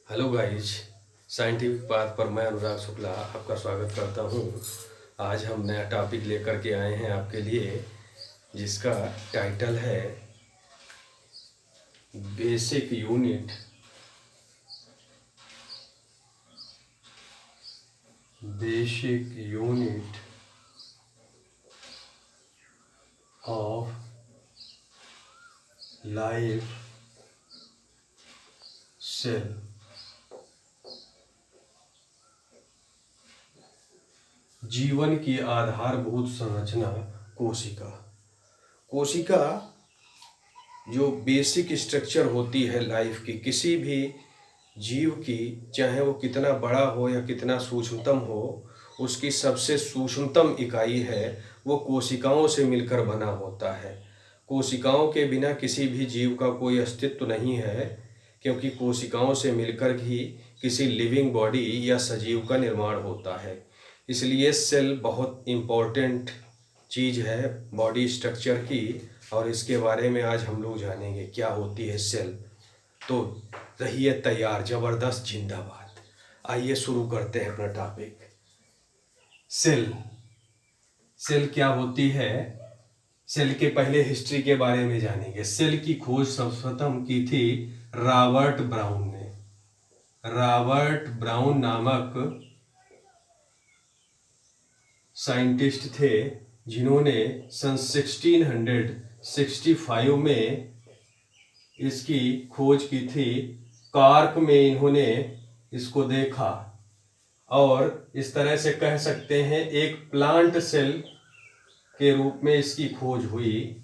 Hello guys. Scientific path पर मैं अनुराग शुक्ला आपका स्वागत करता हूँ। आज हम नया टॉपिक लेकर के आए हैं आपके लिए, जिसका टाइटल है basic unit of life cell. जीवन की आधारभूत संरचना कोशिका। कोशिका जो बेसिक स्ट्रक्चर होती है लाइफ की, किसी भी जीव की, चाहे वो कितना बड़ा हो या कितना सूक्ष्मतम हो, उसकी सबसे सूक्ष्मतम इकाई है वो कोशिकाओं से मिलकर बना होता है। कोशिकाओं के बिना किसी भी जीव का कोई अस्तित्व नहीं है, क्योंकि कोशिकाओं से मिलकर ही किसी लिविंग बॉडी या सजीव का निर्माण होता है। इसलिए सेल बहुत इम्पोर्टेंट चीज़ है बॉडी स्ट्रक्चर की, और इसके बारे में आज हम लोग जानेंगे क्या होती है सेल। तो रहिए तैयार, जबरदस्त जिंदाबाद। आइए शुरू करते हैं अपना टॉपिक। सेल सेल क्या होती है? सेल के पहले हिस्ट्री के बारे में जानेंगे। सेल की खोज सर्वप्रथम की थी रॉबर्ट ब्राउन ने। रॉबर्ट ब्राउन नामक साइंटिस्ट थे, जिन्होंने सन 1665 में इसकी खोज की थी। कार्क में इन्होंने इसको देखा, और इस तरह से कह सकते हैं एक प्लांट सेल के रूप में इसकी खोज हुई।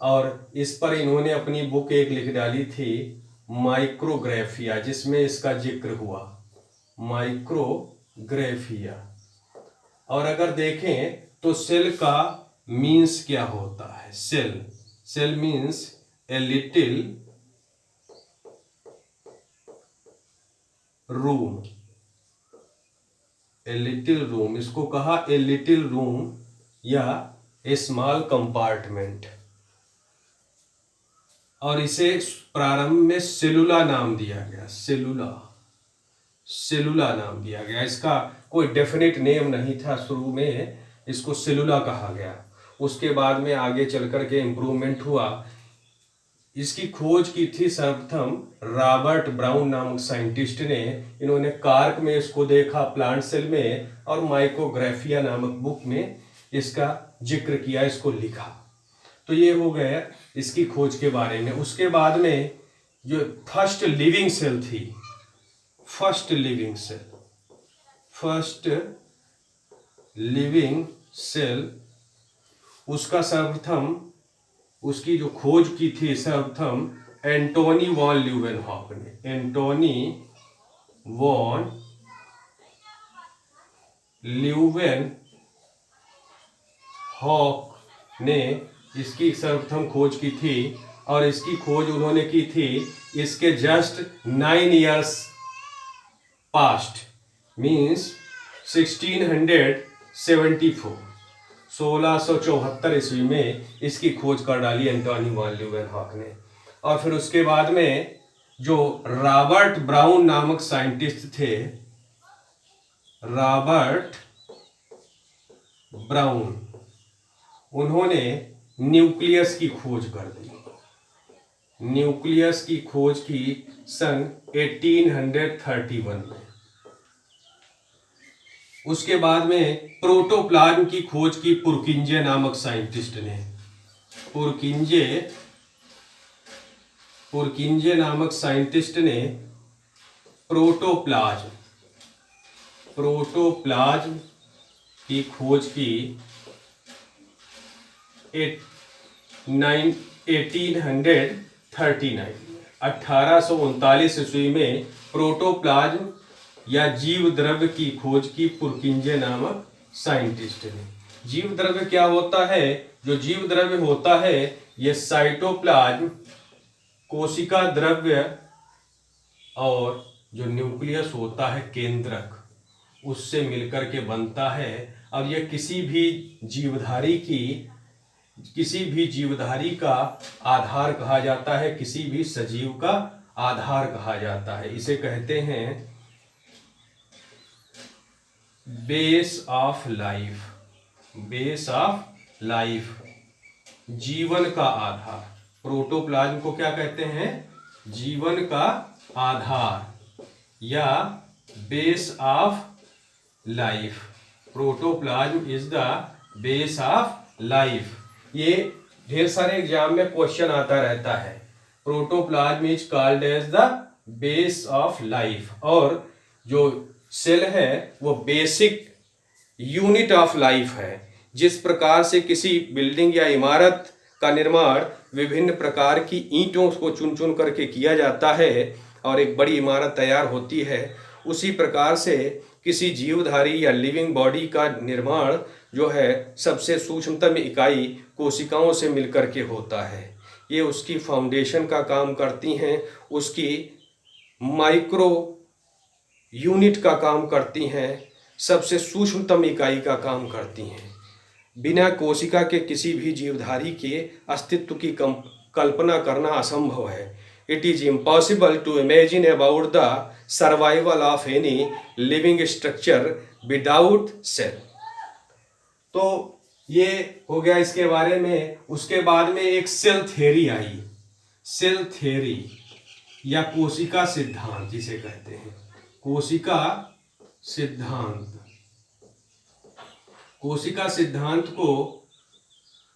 और इस पर इन्होंने अपनी बुक एक लिख डाली थी, माइक्रोग्राफिया, जिसमें इसका जिक्र हुआ, माइक्रोग्राफिया। और अगर देखें तो सेल का मीन्स क्या होता है? Cell means a little room. A little room, इसको कहा ए लिटिल रूम या ए स्मॉल कंपार्टमेंट। और इसे प्रारंभ में सेलुला नाम दिया गया। सेलुला नाम दिया गया। इसका कोई डेफिनेट नेम नहीं था, शुरू में इसको सेलुला कहा गया। उसके बाद में आगे चल कर के इम्प्रूवमेंट हुआ। इसकी खोज की थी सर्वप्रथम रॉबर्ट ब्राउन नामक साइंटिस्ट ने। इन्होंने कार्क में इसको देखा, प्लांट सेल में, और माइक्रोग्राफिया नामक बुक में इसका जिक्र किया, इसको लिखा। तो ये हो गया इसकी खोज के बारे में। उसके बाद में जो फर्स्ट लिविंग सेल थी, फर्स्ट लिविंग सेल, उसका सर्वप्रथम, उसकी जो खोज की थी सर्वप्रथम एंटोनी वॉन ल्यूवेनहॉक ने। एंटोनी वॉन ल्यूवेनहॉक ने इसकी सर्वप्रथम खोज की थी। और इसकी खोज उन्होंने की थी इसके जस्ट 9 years पास्ट, मीन्स 1674, 1674 ईस्वी में इसकी खोज कर डाली एंटोनी वॉन ल्यूवेनहॉक ने। और फिर उसके बाद में जो रॉबर्ट ब्राउन नामक साइंटिस्ट थे, रॉबर्ट ब्राउन, उन्होंने न्यूक्लियस की खोज कर दी। न्यूक्लियस की खोज की सन 1831 में। उसके बाद में प्रोटोप्लाज्म की खोज की पुरकिंजे नामक साइंटिस्ट ने। पुरकिंजे नामक साइंटिस्ट ने प्रोटोप्लाज्म की खोज की 1839 ईस्वी में। प्रोटोप्लाज्म या जीव द्रव्य की खोज की पुरकिंजे नामक साइंटिस्ट ने। जीव द्रव्य क्या होता है? जो जीव द्रव्य होता है ये साइटोप्लाज्म, कोशिका द्रव्य, और जो न्यूक्लियस होता है केंद्रक, उससे मिलकर के बनता है। अब यह किसी भी जीवधारी का आधार कहा जाता है, किसी भी सजीव का आधार कहा जाता है। इसे कहते हैं base of life, base of life, जीवन का आधार। प्रोटोप्लाज्म को क्या कहते हैं? जीवन का आधार या base of life. Protoplasm is the base of life. ये ढेर सारे एग्जाम में क्वेश्चन आता रहता है। Protoplasm is called as the base of life. और जो सेल है वो बेसिक यूनिट ऑफ लाइफ है। जिस प्रकार से किसी बिल्डिंग या इमारत का निर्माण विभिन्न प्रकार की ईंटों को चुन चुन करके किया जाता है और एक बड़ी इमारत तैयार होती है, उसी प्रकार से किसी जीवधारी या लिविंग बॉडी का निर्माण जो है सबसे सूक्ष्मतम इकाई कोशिकाओं से मिलकर के होता है। ये उसकी फाउंडेशन का काम करती हैं, उसकी माइक्रो यूनिट का काम करती हैं, सबसे सूक्ष्मतम इकाई का काम करती हैं। बिना कोशिका के किसी भी जीवधारी के अस्तित्व की कल्पना करना असंभव है। It is impossible to imagine about the survival of any living structure without cell. तो ये हो गया इसके बारे में। उसके बाद में एक सेल थ्योरी आई, सेल थ्योरी या कोशिका सिद्धांत जिसे कहते हैं, कोशिका सिद्धांत। कोशिका सिद्धांत को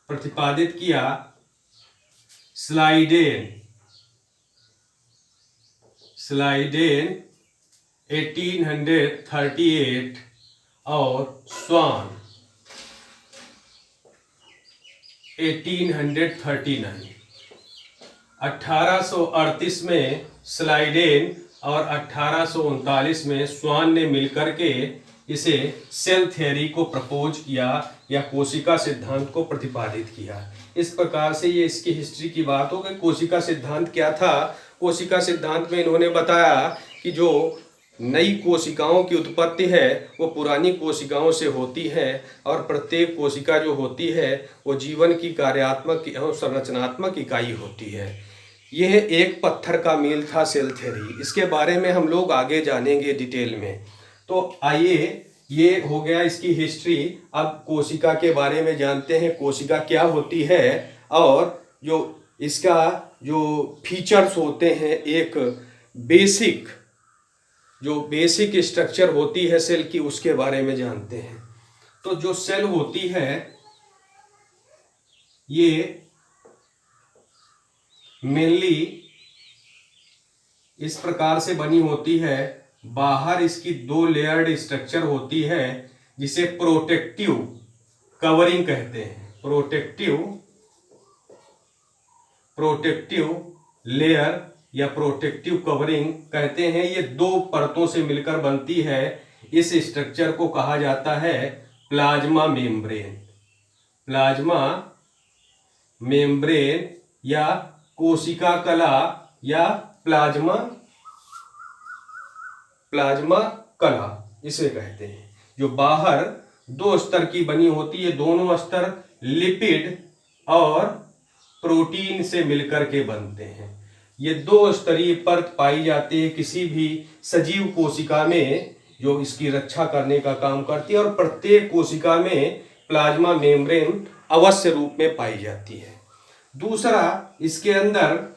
प्रतिपादित किया स्लाइडेन 1838 और स्वान 1839। 1838 में स्लाइडेन और 1839 में स्वान ने मिलकर के इसे सेल थ्योरी को प्रपोज किया या कोशिका सिद्धांत को प्रतिपादित किया। इस प्रकार से ये इसकी हिस्ट्री की बात हो कि कोशिका सिद्धांत क्या था। कोशिका सिद्धांत में इन्होंने बताया कि जो नई कोशिकाओं की उत्पत्ति है वो पुरानी कोशिकाओं से होती है और प्रत्येक कोशिका जो होती है वो जीवन की कार्यात्मक एवं संरचनात्मक इकाई होती है। यह एक पत्थर का मील था सेल थ्योरी। इसके बारे में हम लोग आगे जानेंगे डिटेल में। तो आइए, ये हो गया इसकी हिस्ट्री। अब कोशिका के बारे में जानते हैं, कोशिका क्या होती है और जो इसका जो फीचर्स होते हैं, एक बेसिक स्ट्रक्चर होती है सेल की, उसके बारे में जानते हैं। तो जो सेल होती है ये मेनली इस प्रकार से बनी होती है। बाहर इसकी 2 लेयर्ड स्ट्रक्चर होती है जिसे प्रोटेक्टिव कवरिंग कहते हैं। प्रोटेक्टिव लेयर या प्रोटेक्टिव कवरिंग कहते हैं। ये 2 परतों से मिलकर बनती है। इस स्ट्रक्चर को कहा जाता है प्लाज्मा मेम्ब्रेन। प्लाज्मा मेम्ब्रेन या कोशिका कला या प्लाज्मा कला इसे कहते हैं। जो बाहर 2 स्तर की बनी होती है, दोनों स्तर लिपिड और प्रोटीन से मिलकर के बनते हैं। ये 2 स्तरीय परत पाई जाती है किसी भी सजीव कोशिका में जो इसकी रक्षा करने का काम करती है और प्रत्येक कोशिका में प्लाज्मा मेम्ब्रेन अवश्य रूप में पाई जाती है। दूसरा, इसके अंदर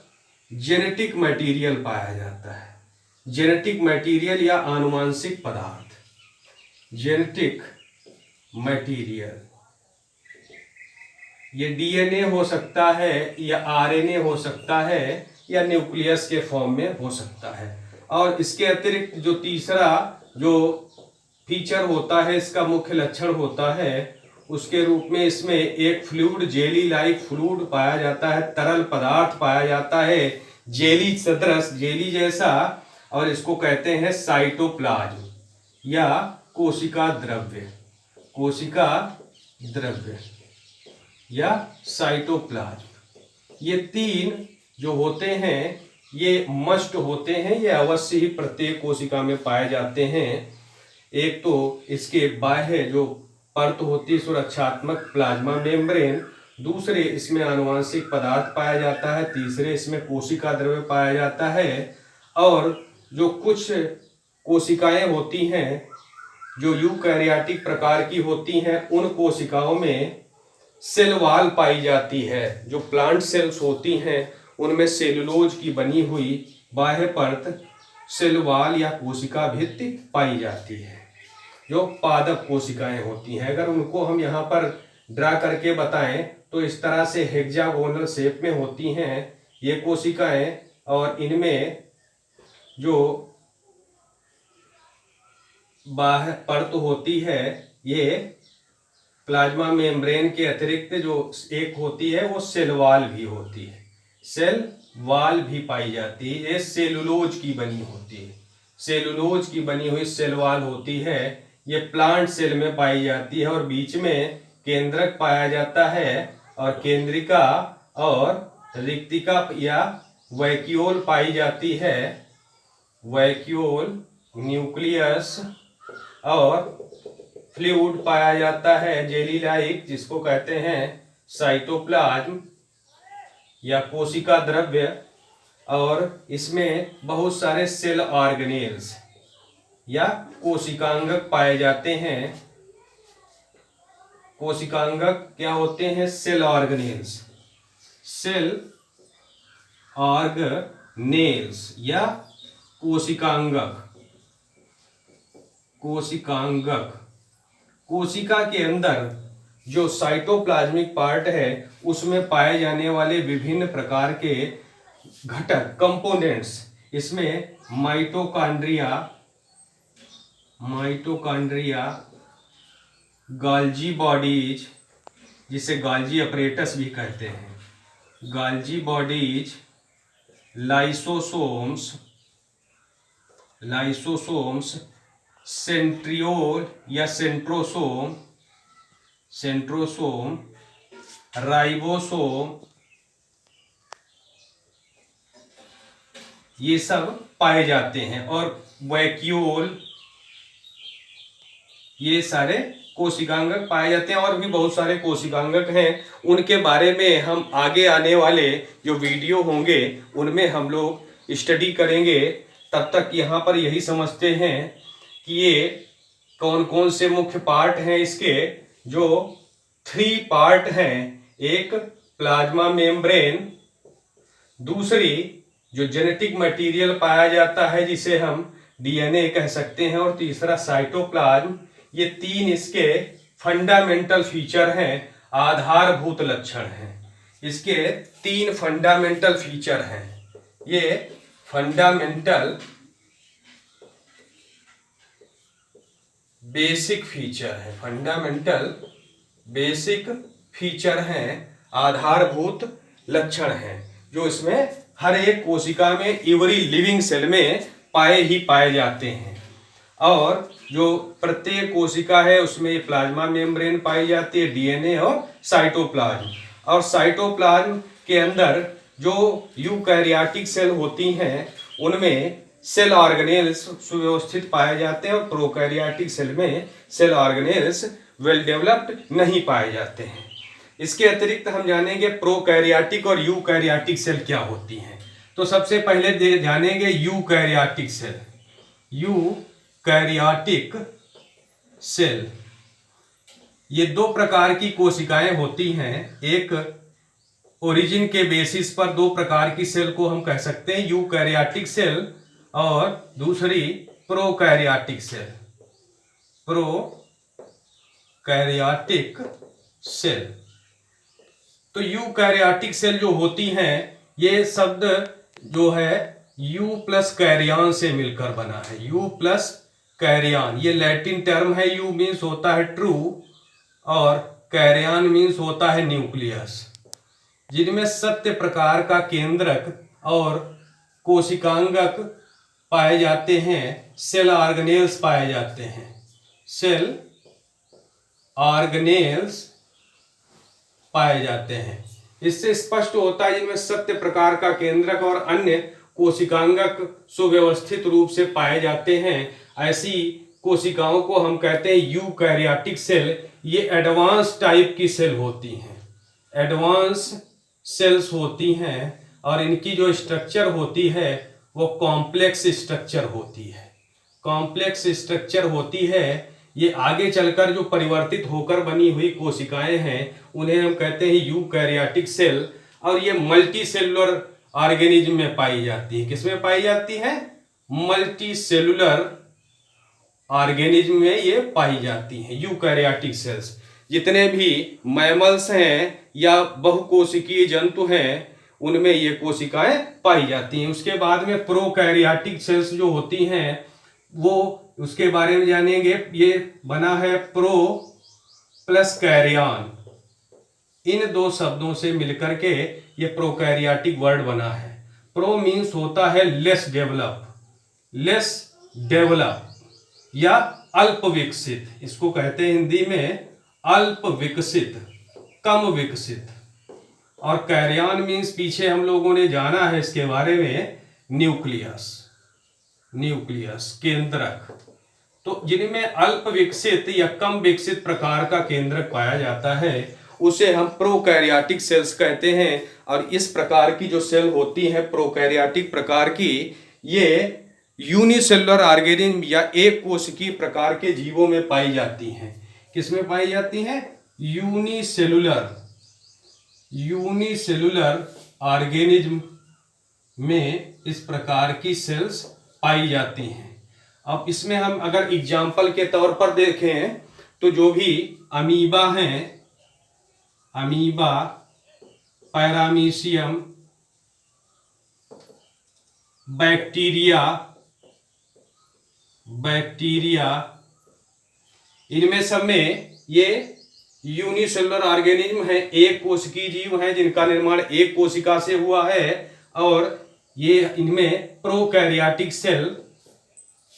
जेनेटिक मटेरियल पाया जाता है। जेनेटिक मटेरियल या आनुवांशिक पदार्थ, जेनेटिक मटेरियल, ये डीएनए हो सकता है या आरएनए हो सकता है या न्यूक्लियस के फॉर्म में हो सकता है। और इसके अतिरिक्त जो तीसरा जो फीचर होता है, इसका मुख्य लक्षण होता है, उसके रूप में इसमें एक फ्लूइड, जेली लाइक फ्लूइड पाया जाता है, तरल पदार्थ पाया जाता है, जेली सदृश, जेली जैसा, और इसको कहते हैं साइटोप्लाज्म या कोशिका द्रव्य। कोशिका द्रव्य या साइटोप्लाज्म, ये 3 जो होते हैं ये मस्ट होते हैं, ये अवश्य ही प्रत्येक कोशिका में पाए जाते हैं। एक तो इसके बाह्य जो परत होती है सुरक्षात्मक प्लाज्मा मेम्ब्रेन, दूसरे इसमें आनुवांशिक पदार्थ पाया जाता है, तीसरे इसमें कोशिका द्रव्य पाया जाता है और जो कुछ कोशिकाएं होती हैं जो यूकैरियोटिक प्रकार की होती हैं, उन कोशिकाओं में सेल वॉल पाई जाती है। जो प्लांट सेल्स होती हैं उनमें सेलुलोज की बनी हुई बाह्य परत सेल वॉल या कोशिका भित्ति पाई जाती है, जो पादप कोशिकाएं होती हैं। अगर उनको हम यहाँ पर ड्रा करके बताएं तो इस तरह से हेक्सागोनल शेप में होती हैं ये कोशिकाएं, और इनमें जो बाह्य परत होती है ये प्लाज्मा मेम्ब्रेन के अतिरिक्त जो एक होती है वो सेल वॉल भी होती है, सेल वॉल भी पाई जाती है। ये सेलुलोज की बनी होती है, सेलुलोज की बनी हुई सेल वॉल होती है। ये प्लांट सेल में पाई जाती है और बीच में केंद्रक पाया जाता है, और केंद्रिका और रिक्तिका या वैक्यूल पाई जाती है, वैक्यूल, न्यूक्लियस और फ्लूइड पाया जाता है जेली लाइक, जिसको कहते हैं साइटोप्लाज्म या कोशिका द्रव्य। और इसमें बहुत सारे सेल ऑर्गेनेल्स या कोशिकांगक पाए जाते हैं। कोशिकांगक क्या होते हैं? सेल ऑर्गेनेल्स, सेल ऑर्गेनेल्स या कोशिकांगक। कोशिकांगक कोशिका के अंदर जो साइटोप्लाज्मिक पार्ट है उसमें पाए जाने वाले विभिन्न प्रकार के घटक, कंपोनेंट्स, इसमें माइटोकॉन्ड्रिया, गाल्जी बॉडीज, जिसे गाल्जी अपरेटस भी कहते हैं, गाल्जी बॉडीज, लाइसोसोम्स, सेंट्रियोल या सेंट्रोसोम, राइबोसोम, ये सब पाए जाते हैं। और वैक्यूल, ये सारे कोशिकांगक पाए जाते हैं। और भी बहुत सारे कोशिकांगक हैं, उनके बारे में हम आगे आने वाले जो वीडियो होंगे उनमें हम लोग स्टडी करेंगे। तब तक यहाँ पर यही समझते हैं कि ये कौन कौन से मुख्य पार्ट हैं इसके। जो 3 पार्ट हैं, एक प्लाज्मा मेम्ब्रेन, दूसरी जो जेनेटिक मटेरियल पाया जाता है जिसे हम डीएनए कह सकते हैं, और तीसरा साइटोप्लाज्म। ये 3 इसके फंडामेंटल फीचर हैं, आधारभूत लक्षण हैं। इसके 3 फंडामेंटल फीचर हैं। ये फंडामेंटल बेसिक फीचर है, फंडामेंटल बेसिक फीचर हैं, आधारभूत लक्षण हैं, जो इसमें हर एक कोशिका में, एवरी लिविंग सेल में पाए जाते हैं। और जो प्रत्येक कोशिका है उसमें प्लाज्मा मेम्ब्रेन पाई जाती है, डीएनए और साइटोप्लाज्म। और साइटोप्लाज्म के अंदर जो यूकैरियोटिक सेल होती हैं उनमें सेल ऑर्गेनेल्स सुव्यवस्थित पाए जाते हैं, और प्रोकैरियोटिक सेल में सेल ऑर्गेनेल्स वेल डेवलप्ड नहीं पाए जाते हैं। इसके अतिरिक्त हम जानेंगे प्रोकैरियोटिक और यूकैरियोटिक सेल क्या होती हैं। तो सबसे पहले जानेंगे यूकैरियोटिक सेल। यूकैरियोटिक सेल, ये 2 प्रकार की कोशिकाएं होती हैं। एक ओरिजिन के बेसिस पर 2 प्रकार की सेल को हम कह सकते हैं, यूकैरियोटिक सेल, और दूसरी प्रोकैरियोटिक सेल। Prokaryotic cell. तो यूकैरियोटिक सेल जो होती हैं, ये शब्द जो है यू प्लस कैरियन से मिलकर बना है। यू प्लस कैरियन, ये लैटिन टर्म है। यू मीन्स होता है ट्रू और कैरियन मीन्स होता है न्यूक्लियस, जिनमें सत्य प्रकार का केंद्रक और कोशिकांगक पाए जाते हैं, सेल ऑर्गेनेल्स पाए जाते हैं, सेल ऑर्गेनेल्स पाए जाते हैं। इससे स्पष्ट होता है जिनमें सत्य प्रकार का केंद्रक और अन्य कोशिकांगक सुव्यवस्थित रूप से पाए जाते हैं, ऐसी कोशिकाओं को हम कहते हैं यूकैरियोटिक सेल। ये एडवांस टाइप की सेल होती हैं, एडवांस सेल्स होती हैं, और इनकी जो स्ट्रक्चर होती है वो कॉम्प्लेक्स स्ट्रक्चर होती है। कॉम्प्लेक्स स्ट्रक्चर होती है, ये आगे चलकर जो परिवर्तित होकर बनी हुई कोशिकाएं हैं उन्हें हम कहते हैं यूकैरियोटिक सेल, और ये मल्टी सेलुलर ऑर्गेनिज्म में पाई जाती है। किसमें पाई जाती है? मल्टी सेलुलर ऑर्गेनिज्म में ये पाई जाती हैं यूकैरियोटिक सेल्स। जितने भी मैमल्स हैं या बहुकोशिकीय जंतु हैं उनमें ये कोशिकाएं पाई जाती हैं। उसके बाद में प्रोकैरियोटिक सेल्स जो होती हैं वो उसके बारे में जानेंगे। ये बना है प्रो प्लस कैरियन, इन दो शब्दों से मिलकर के ये प्रोकैरियोटिक वर्ड बना है। प्रो मीन्स होता है लेस डेवलप या अल्प विकसित, इसको कहते हैं हिंदी में अल्प विकसित, कम विकसित। और कैरियन मीन्स पीछे हम लोगों ने जाना है इसके बारे में, न्यूक्लियस केंद्रक। तो जिनमें अल्प विकसित या कम विकसित प्रकार का केंद्रक पाया जाता है उसे हम प्रोकैरियोटिक सेल्स कहते हैं। और इस प्रकार की जो सेल होती है प्रोकैरियोटिक प्रकार की, ये यूनिसेलुलर ऑर्गेनिज्म या एक कोशिकीय प्रकार के जीवों में पाई जाती हैं। किसमें पाई जाती हैं? यूनिसेलुलर ऑर्गेनिज्म में इस प्रकार की सेल्स पाई जाती हैं। अब इसमें हम अगर एग्जाम्पल के तौर पर देखें तो जो भी अमीबा हैं, अमीबा, पैरामीशियम, बैक्टीरिया, इनमें सब में ये यूनिसेलुलर ऑर्गेनिज्म है, एक कोशिकीय जीव है जिनका निर्माण एक कोशिका से हुआ है। और ये इनमें प्रोकैरियोटिक सेल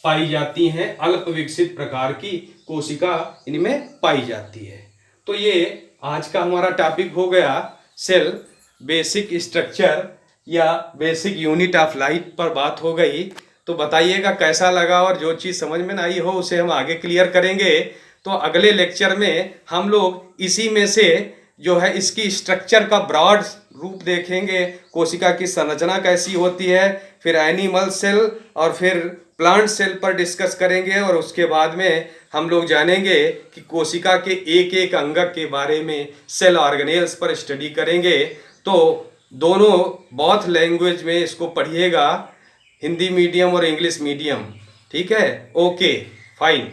पाई जाती हैं, अल्प विकसित प्रकार की कोशिका इनमें पाई जाती है। तो ये आज का हमारा टॉपिक हो गया सेल बेसिक स्ट्रक्चर या बेसिक यूनिट ऑफ लाइफ पर बात हो गई। तो बताइएगा कैसा लगा, और जो चीज़ समझ में ना आई हो उसे हम आगे क्लियर करेंगे। तो अगले लेक्चर में हम लोग इसी में से जो है इसकी स्ट्रक्चर का ब्रॉड रूप देखेंगे, कोशिका की संरचना कैसी होती है, फिर एनिमल सेल और फिर प्लांट सेल पर डिस्कस करेंगे। और उसके बाद में हम लोग जानेंगे कि कोशिका के एक एक अंगक के बारे में, सेल ऑर्गेनेल्स पर स्टडी करेंगे। तो दोनों बोथ लैंग्वेज में इसको पढ़िएगा, हिंदी मीडियम और इंग्लिश मीडियम। ठीक है, ओके, फाइन।